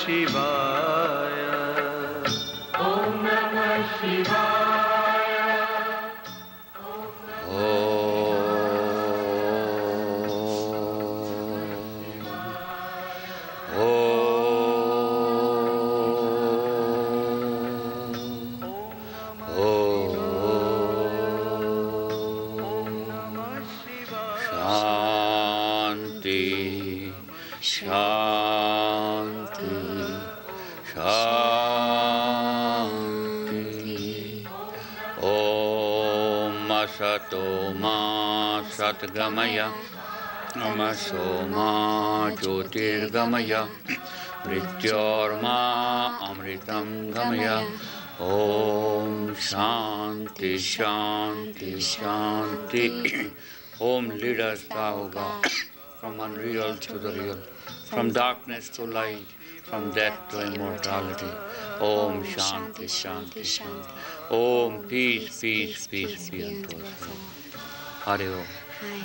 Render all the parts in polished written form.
Shivaya. Om Namah Shivaya. Shanti, Shanti. Om Asato Ma Satgamaya, Namaso Ma Jyotirgamaya, Mrityorma Amritam Gamaya. Om Shanti, Shanti, Shanti. Om lead us, thou God, from unreal to the real, from darkness to light, from death to immortality. Om Shanti, Shanti, Shanti. Om peace, peace, peace be unto us all. Hari Om. Hi.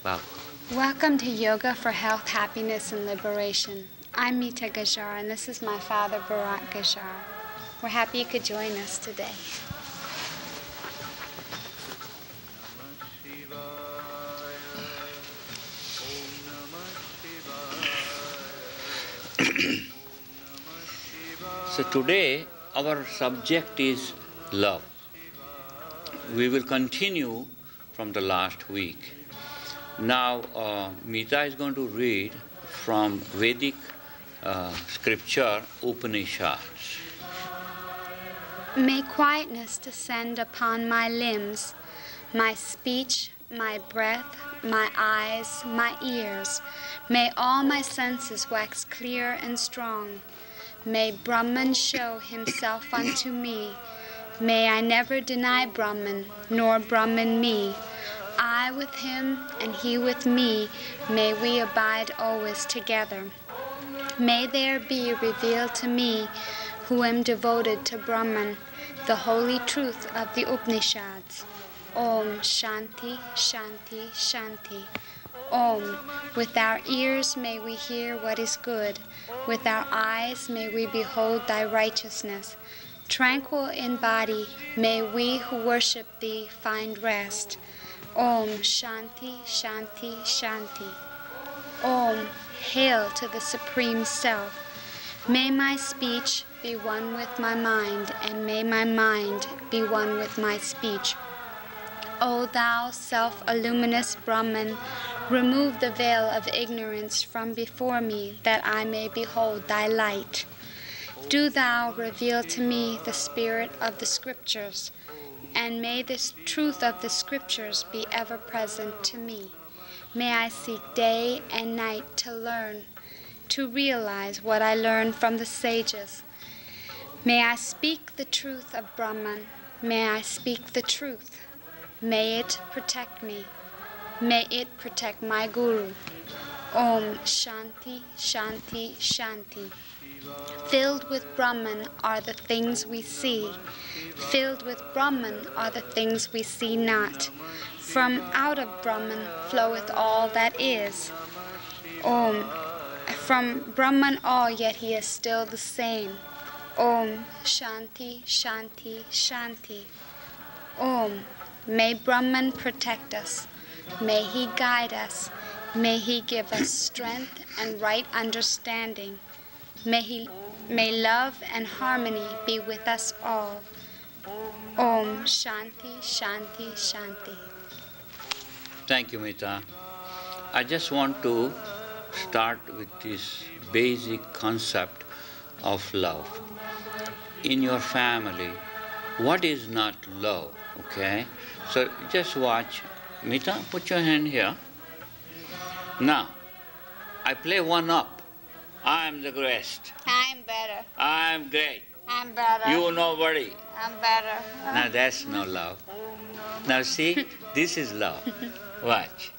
Welcome. Welcome to Yoga for Health, Happiness, and Liberation. I'm Meeta Gajjar, and this is my father, Bharat Gajjar. We're happy you could join us today. So today our subject is love. We will continue from the last week. Now Meeta is going to read from Vedic scripture Upanishads. May quietness descend upon my limbs, my speech, my breath, my eyes, my ears. May all my senses wax clear and strong. May Brahman show himself unto me. May I never deny Brahman, nor Brahman me. I with him and he with me, may we abide always together. May there be revealed to me, who am devoted to Brahman, the holy truth of the Upanishads. Om Shanti, Shanti, Shanti. Om. With our ears may we hear what is good. With our eyes may we behold thy righteousness. Tranquil in body may we who worship thee find rest. Om Shanti, Shanti, Shanti. Om. Hail to the Supreme Self. May my speech be one with my mind, and may my mind be one with my speech. O thou self-illuminous Brahman, remove the veil of ignorance from before me, that I may behold thy light. Do thou reveal to me the spirit of the Scriptures, and may the truth of the Scriptures be ever present to me. May I seek day and night to learn, to realize what I learned from the sages. May I speak the truth of Brahman. May I speak the truth. May it protect me. May it protect my Guru. Om Shanti, Shanti, Shanti. Filled with Brahman are the things we see. Filled with Brahman are the things we see not. From out of Brahman floweth all that is. Om. From Brahman all, yet he is still the same. Om Shanti, Shanti, Shanti. Om. May Brahman protect us. May he guide us. May he give us strength and right understanding. May love and harmony be with us all. Om Shanti, Shanti, Shanti. Thank you, Meeta. I just want to start with this basic concept of love. In your family, what is not love? Okay? So just watch. Meeta, put your hand here. Now, I play one up. I'm the greatest. I'm better. I'm great. I'm better. You nobody. I'm better. Now that's no love. Now see, this is love. Watch.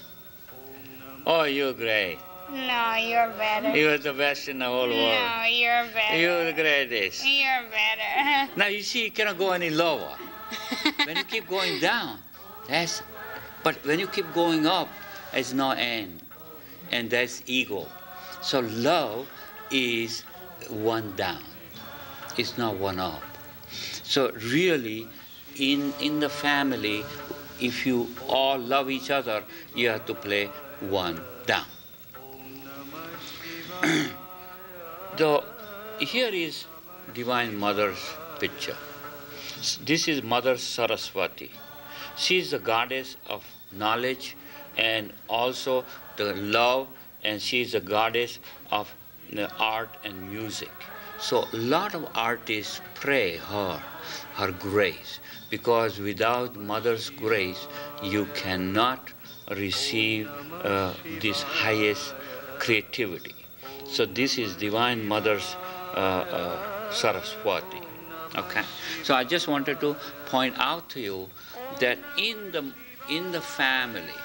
Oh, you're great. No, you're better. You're the best in the whole world. No, you're better. You're the greatest. You're better. Now you see, you cannot go any lower. When you keep going down, but when you keep going up, there's no end. And that's ego. So love is one down. It's not one up. So really, in the family, if you all love each other, you have to play one down. So here is Divine Mother's picture. This is Mother Saraswati. She is the goddess of knowledge and also the love, and she is the goddess of the art and music. So a lot of artists pray her grace, because without Mother's grace, you cannot receive this highest creativity. So this is Divine Mother's Saraswati. Okay. So I just wanted to point out to you that in the family,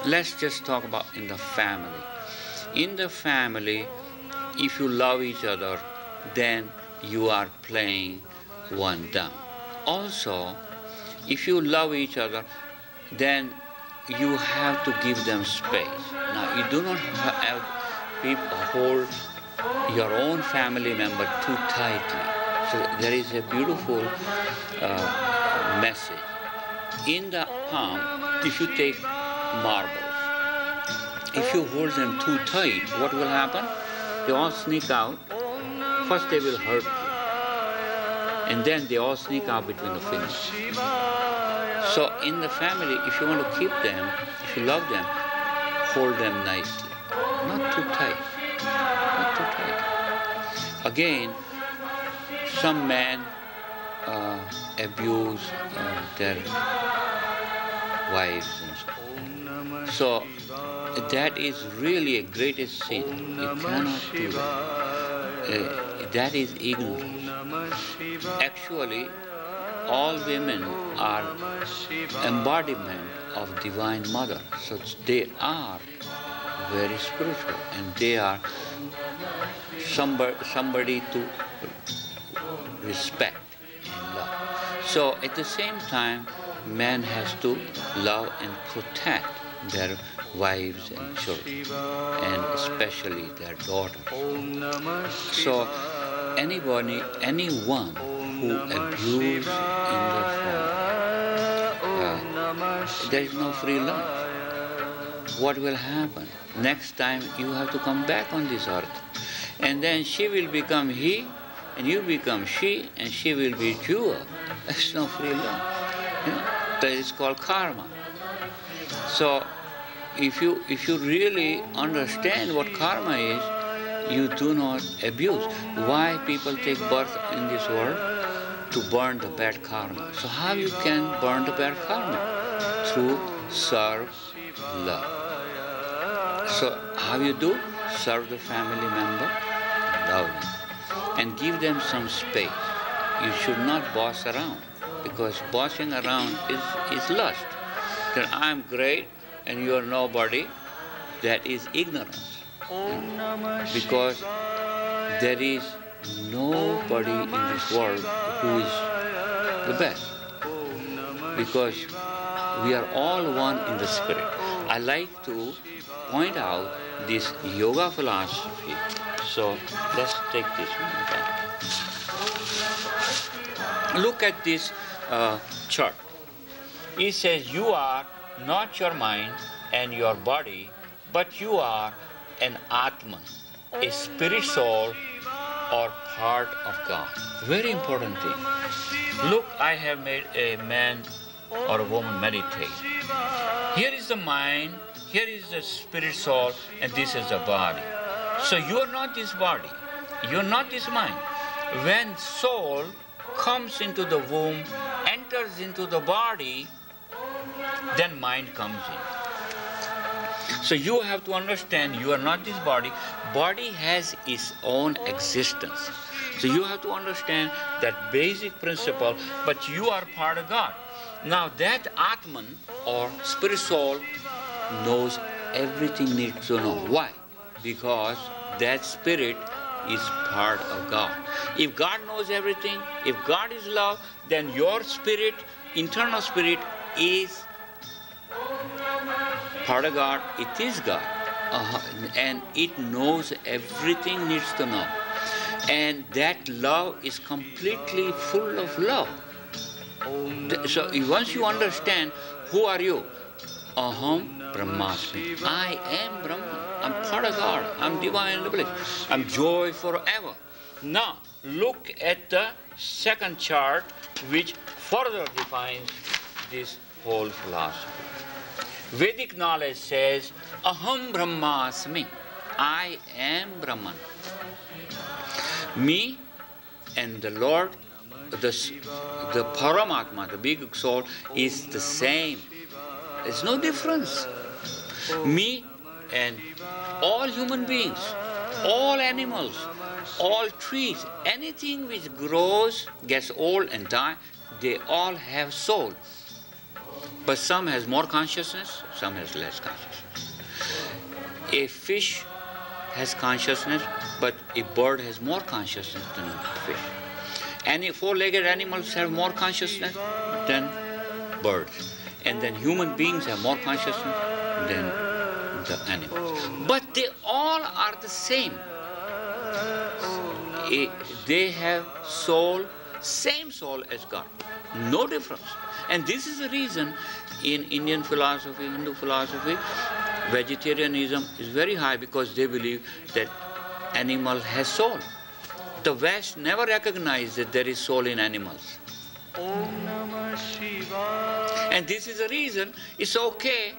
let's just talk about in the family. In the family, if you love each other, then you are playing one down. Also, if you love each other, then you have to give them space. Now, you do not have people hold your own family member too tightly. So there is a beautiful message. In the palm, if you take marbles, if you hold them too tight, what will happen? They all sneak out. First they will hurt you, and then they all sneak out between the fingers. So in the family, if you want to keep them, if you love them, hold them nicely. Not too tight. Not too tight. Again, some men abuse their wives and stuff. So that is really a greatest sin. You cannot do that. That is ignorance. Actually, all women are embodiment of Divine Mother. So they are very spiritual, and they are somebody to respect and love. So at the same time, man has to love and protect their wives and children, and especially their daughters. So anyone who abuses in the family, there is no free lunch. What will happen? Next time you have to come back on this earth, and then she will become he, and you become she, and she will be you. There's no free lunch. That is called karma. So if you really understand what karma is, you do not abuse. Why people take birth in this world? To burn the bad karma. So how you can burn the bad karma? Through serve love. So how you do? Serve the family member, love them, and give them some space. You should not boss around, because bossing around is lust. That I'm great and you're nobody. That is ignorance. Because there is nobody in this world who is the best. Because we are all one in the spirit. I like to point out this yoga philosophy. So let's take this one back. Look at this chart. It says you are not your mind and your body, but you are an Atman, a spirit soul or part of God. Very important thing. Look, I have made a man or a woman meditate. Here is the mind, here is the spirit soul, and this is the body. So you are not this body, you are not this mind. When soul comes into the womb, enters into the body, then mind comes in. So you have to understand you are not this body. Body has its own existence. So you have to understand that basic principle, but you are part of God. Now that Atman or spirit soul knows everything needs to know. Why? Because that spirit is part of God. If God knows everything, if God is love, then your spirit, internal spirit, is part of God. It is God. and it knows everything needs to know. And that love is completely full of love. So once you understand, who are you? Aham Brahmasmi. I am Brahman. I'm part of God. I'm divine bliss. I'm joy forever. Now, look at the second chart, which further defines this whole philosophy. Vedic knowledge says, Aham Brahmasmi. I am Brahman. Me and the Lord, the Paramatma, the big soul, is the same. There's no difference. Me and all human beings, all animals, all trees, anything which grows, gets old and dies, they all have soul. But some has more consciousness, some has less consciousness. A fish has consciousness, but a bird has more consciousness than a fish. Any four-legged animals have more consciousness than birds. And then human beings have more consciousness than the animals. But they all are the same. They have soul, same soul as God. No difference. And this is the reason in Indian philosophy, Hindu philosophy, vegetarianism is very high, because they believe that animal has soul. The West never recognized that there is soul in animals. And this is the reason it's okay.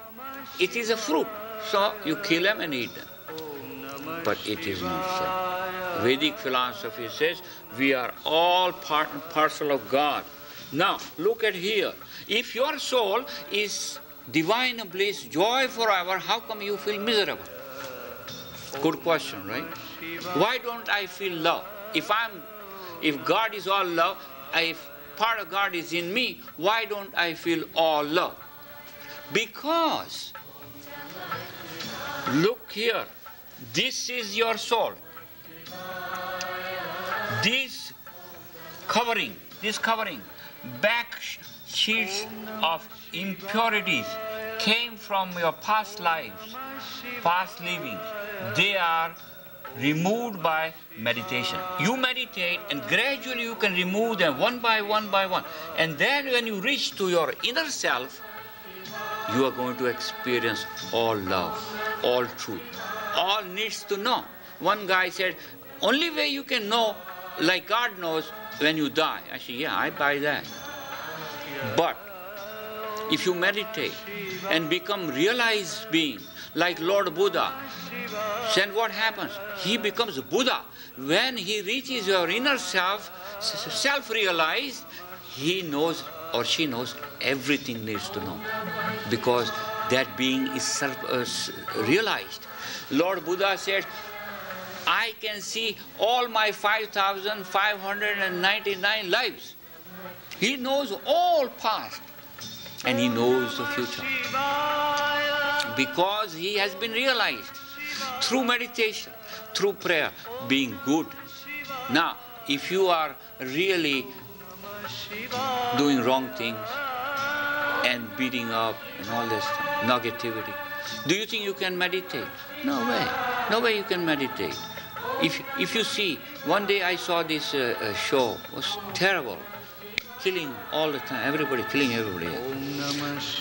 It is a fruit. So you kill them and eat them. But it is not so. Vedic philosophy says we are all part and parcel of God. Now, look at here. If your soul is divine bliss, joy forever, how come you feel miserable? Good question, right? Why don't I feel love? If God is all love, if part of God is in me, why don't I feel all love? Because, look here, this is your soul. This covering, back sheets of impurities came from your past lives, past livings. They are removed by meditation. You meditate and gradually you can remove them one by one by one. And then when you reach to your inner self, you are going to experience all love, all truth, all needs to know. One guy said, only way you can know like God knows when you die. I said, yeah, I buy that. But if you meditate and become realized being, like Lord Buddha, then what happens? He becomes Buddha. When he reaches your inner self, self-realized, he knows or she knows everything needs to know. Because that being is realized. Lord Buddha said, I can see all my 5,599 lives. He knows all past and he knows the future. Because he has been realized through meditation, through prayer, being good. Now, if you are really doing wrong things and beating up and all this negativity, do you think you can meditate? No way. No way you can meditate. If you see, one day I saw this show, it was terrible. Killing all the time, everybody killing everybody.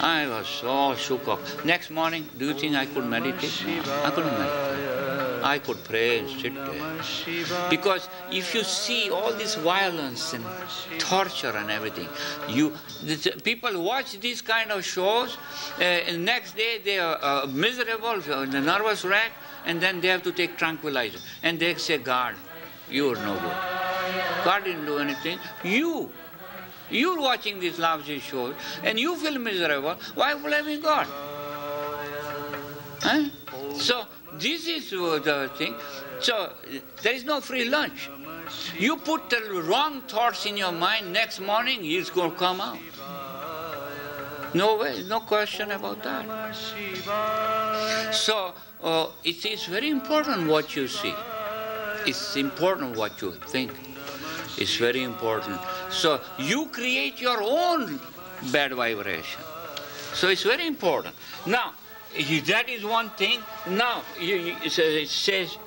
I was all shook up. Next morning, do you think I could meditate? No, I couldn't meditate. I could pray and sit there. Because if you see all this violence and torture and everything, people watch these kind of shows, and next day they are miserable, the nervous wreck, and then they have to take tranquilizer. And they say, God, you are no good. God didn't do anything. You're watching these lousy shows and you feel miserable. Why blaming God? Huh? So this is the thing. So there is no free lunch. You put the wrong thoughts in your mind, next morning it's going to come out. No way, no question about that. So it is very important what you see. It's important what you think. It's very important. So you create your own bad vibration. So it's very important. Now, that is one thing. Now, it says,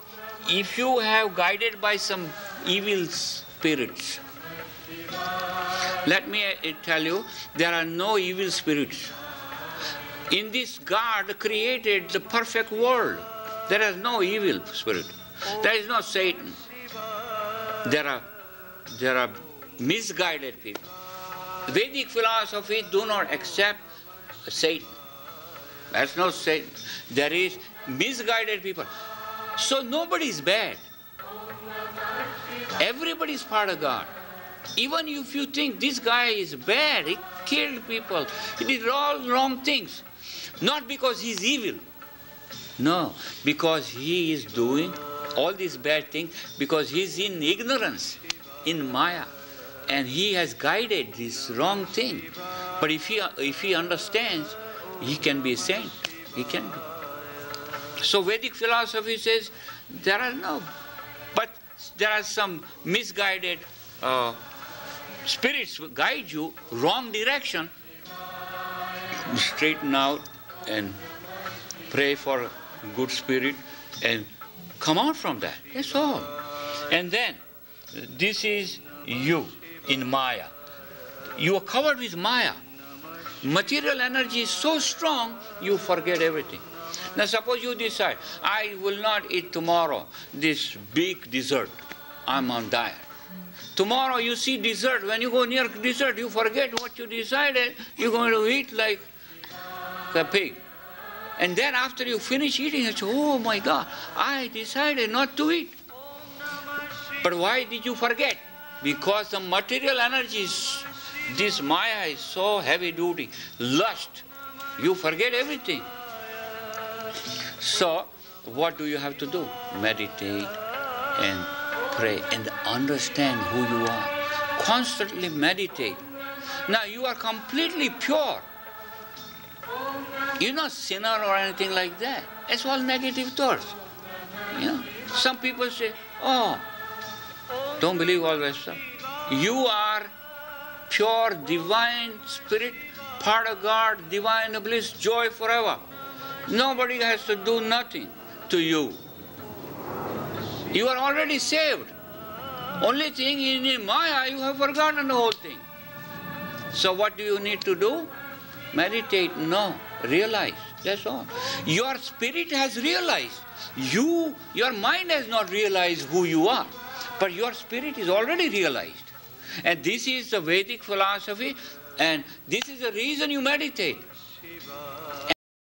if you have guided by some evil spirits, let me tell you, there are no evil spirits. In this God created the perfect world. There is no evil spirit. There is no Satan. There are misguided people. Vedic philosophy do not accept Satan. That's not Satan. There is misguided people. So nobody is bad. Everybody is part of God. Even if you think this guy is bad, he killed people, he did all wrong things. Not because he's evil. No, because he is doing all these bad things because he's in ignorance, in Maya. And he has guided this wrong thing. But if he understands, he can be a saint. He can be. So Vedic philosophy says there are some misguided spirits guide you wrong direction. Straighten out and pray for a good spirit and come out from that. That's all. And then this is you in Maya. You are covered with Maya. Material energy is so strong, you forget everything. Now suppose you decide, I will not eat tomorrow this big dessert. I'm on diet. Tomorrow you see dessert. When you go near dessert, you forget what you decided. You're going to eat like a pig. And then after you finish eating, you say, oh my God, I decided not to eat. But why did you forget? Because the material energy, this Maya is so heavy duty, lust. You forget everything. So, what do you have to do? Meditate and pray and understand who you are. Constantly meditate. Now you are completely pure. You're not sinner or anything like that. It's all negative thoughts. You know, some people say, oh, don't believe all that stuff. You are pure, divine spirit, part of God, divine bliss, joy forever. Nobody has to do nothing to you. You are already saved. Only thing in Maya, you have forgotten the whole thing. So what do you need to do? Meditate? No. Realize. That's all. Your spirit has realized. Your mind has not realized who you are. But your spirit is already realized. And this is the Vedic philosophy, and this is the reason you meditate.